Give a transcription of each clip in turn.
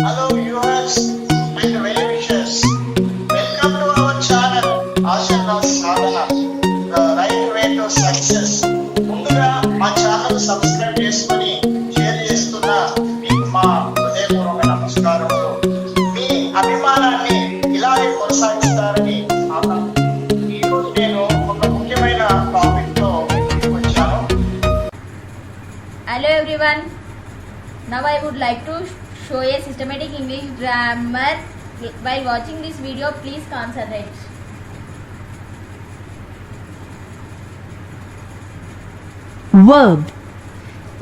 Hello viewers and well-wishers. Welcome to our channel Sadhana, the right way to success. ముందుగా మా channel subscribe చేసుకొని share చేస్తున్న మీకు మా హృదయపూర్వక నమస్కారములు. మీ అభిమానాన్ని ఇలాగే కొనసాగిస్తారని ఈరోజు నేను ఒక ముఖ్యమైన టాపిక్తో వచ్చాను. Hello everyone. Now I would like to show a systematic English grammar. While watching this video, please concentrate. Verb,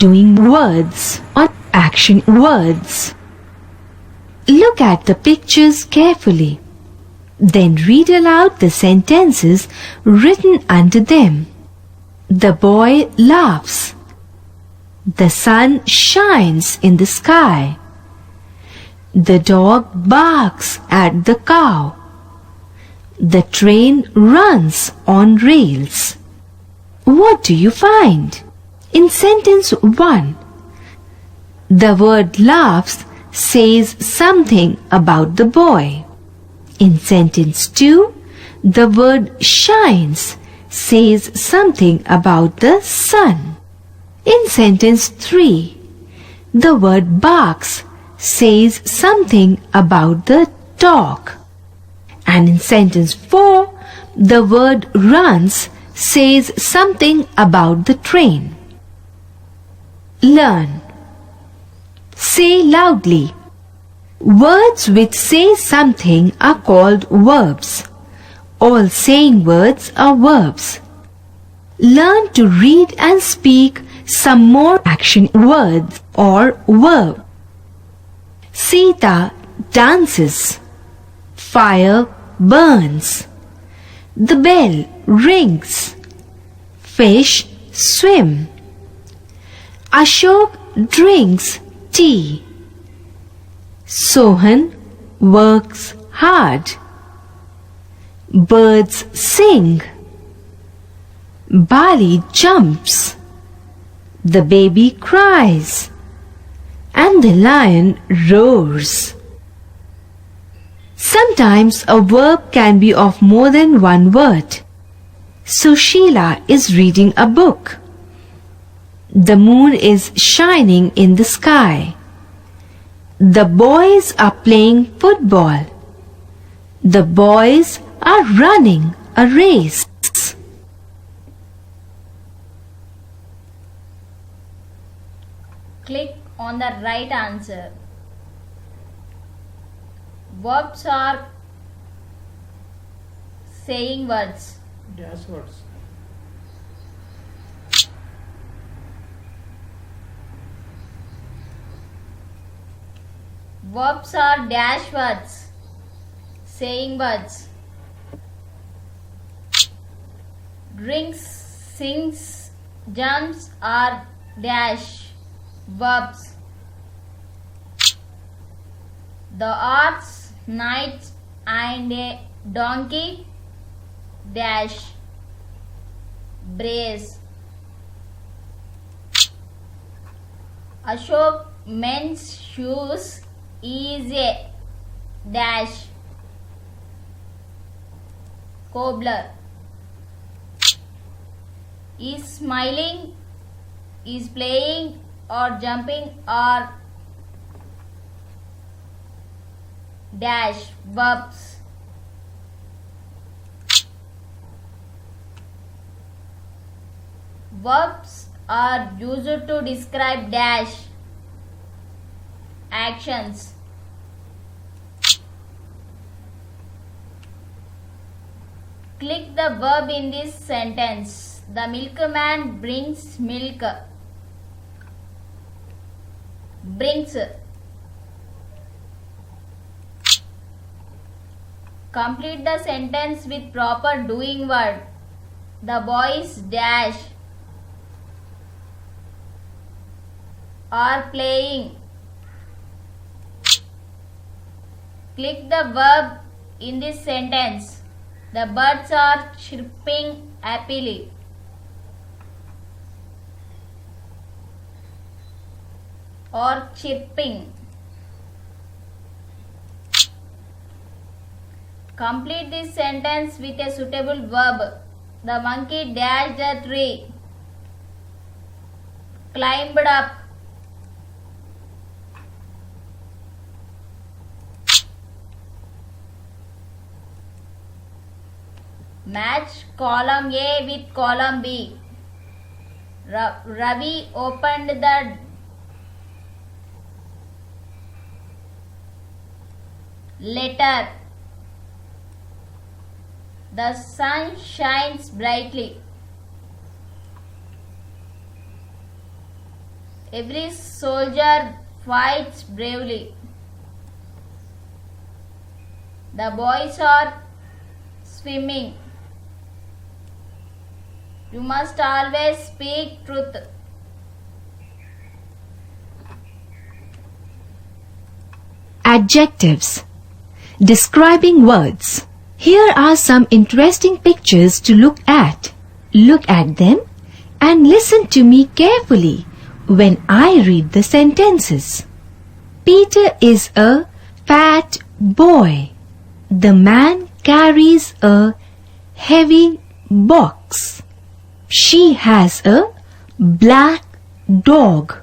doing words or action words. Look at the pictures carefully. Then read aloud the sentences written under them. The boy laughs. The sun shines in the sky. The dog barks at the cow. The train runs on rails. What do you find? In sentence 1, the word laughs says something about the boy. In sentence 2, the word shines says something about the sun. In sentence 3, the word barks says something about the dog. And in sentence 4, the word runs says something about the train. Learn. Say loudly. Words which say something are called verbs. All saying words are verbs. Learn to read and speak some more action words or verb. Sita dances. Fire burns. The bell rings. Fish swim. Ashok drinks tea. Sohan works hard. Birds sing. Bali jumps. The baby cries. And the lion roars. Sometimes a verb can be of more than one word. Sushila is reading a book. The moon is shining in the sky. The boys are playing football. The boys are running a race. Click on the right answer. Verbs are saying words. Dash words. Verbs are dash words. Saying words. Drinks, sings, jumps are dash verbs. The horse, knight and a donkey dash brace. Ashok men's shoes is a dash cobbler. Is smiling, is playing or jumping or dash verbs. Verbs are used to describe dash actions. Click the verb in this sentence. The milkman brings milk. Brings. Complete the sentence with proper doing word. The boys dash are playing. Click the verb in this sentence. The birds are chirping happily. Or chirping. Complete this sentence with a suitable verb. The monkey dashed the tree. Climbed up. Match column A with column B. Ravi opened the letter. The sun shines brightly. Every soldier fights bravely. The boys are swimming. You must always speak truth. Adjectives. Describing words. Here are some interesting pictures to look at. Look at them and listen to me carefully when I read the sentences. Peter is a fat boy. The man carries a heavy box. She has a black dog.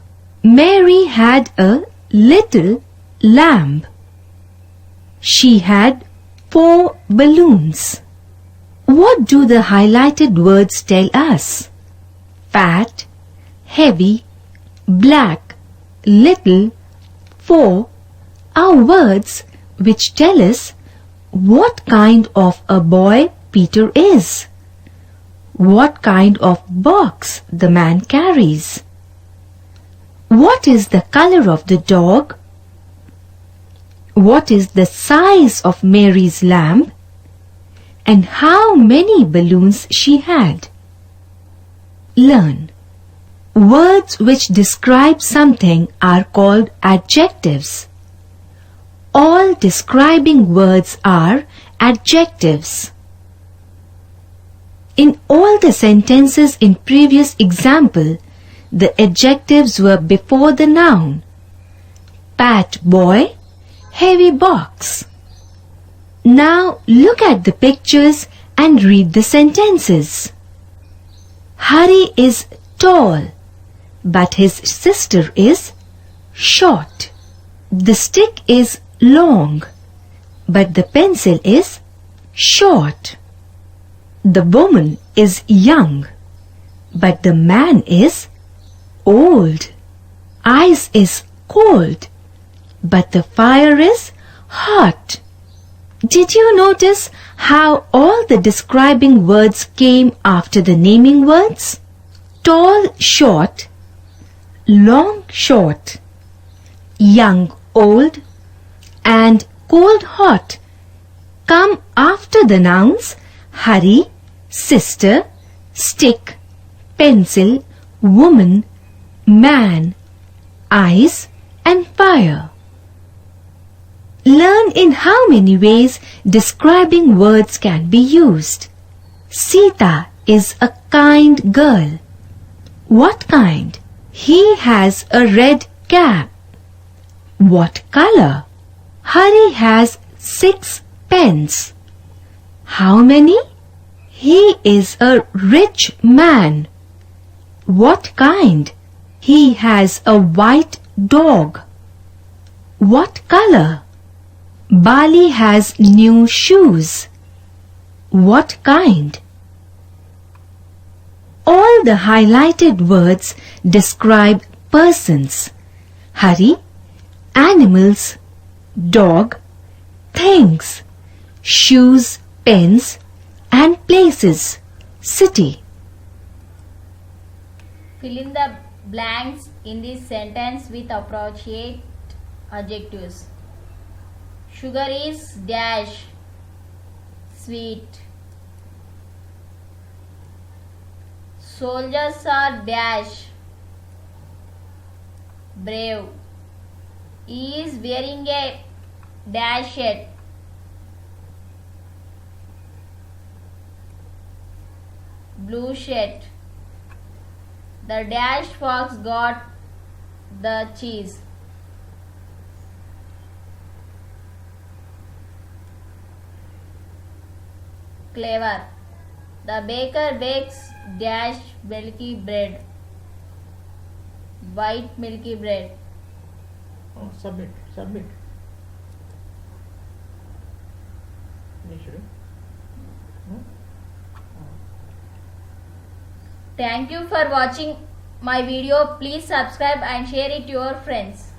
Mary had a little lamb. She had 4 balloons. What do the highlighted words tell us? Fat, heavy, black, little, 4 are words which tell us what kind of a boy Peter is, what kind of box the man carries, what is the color of the dog, what is the size of Mary's lamb, and how many balloons she had. Learn. Words which describe something are called adjectives. All describing words are adjectives. In all the sentences in previous example, the adjectives were before the noun. Fat boy, heavy box. Now look at the pictures and read the sentences. Hari is tall, but his sister is short. The stick is long, but the pencil is short. The woman is young, but the man is old. Ice is cold, but the fire is hot. Did you notice how all the describing words came after the naming words? Tall, short, long, short, young, old, and cold, hot come after the nouns Hari, sister, stick, pencil, woman, man, ice, and fire. Learn in how many ways describing words can be used. Sita is a kind girl. What kind? He has a red cap. What color? Hari has 6 pens. How many? He is a rich man. What kind? He has a white dog. What color? Bali has new shoes. What kind? All the highlighted words describe persons. Hari, animals, dog, things, shoes, pens, and places, city. Fill in the blanks in this sentence with appropriate adjectives. Sugar is dash, sweet. Soldiers are dash, brave. He is wearing a dash shirt, blue shirt. The dash fox got the cheese. clever. The baker bakes dash milky bread. White milky bread. Oh, submit. Finish it. Thank you for watching my video. Please subscribe and share it to your friends.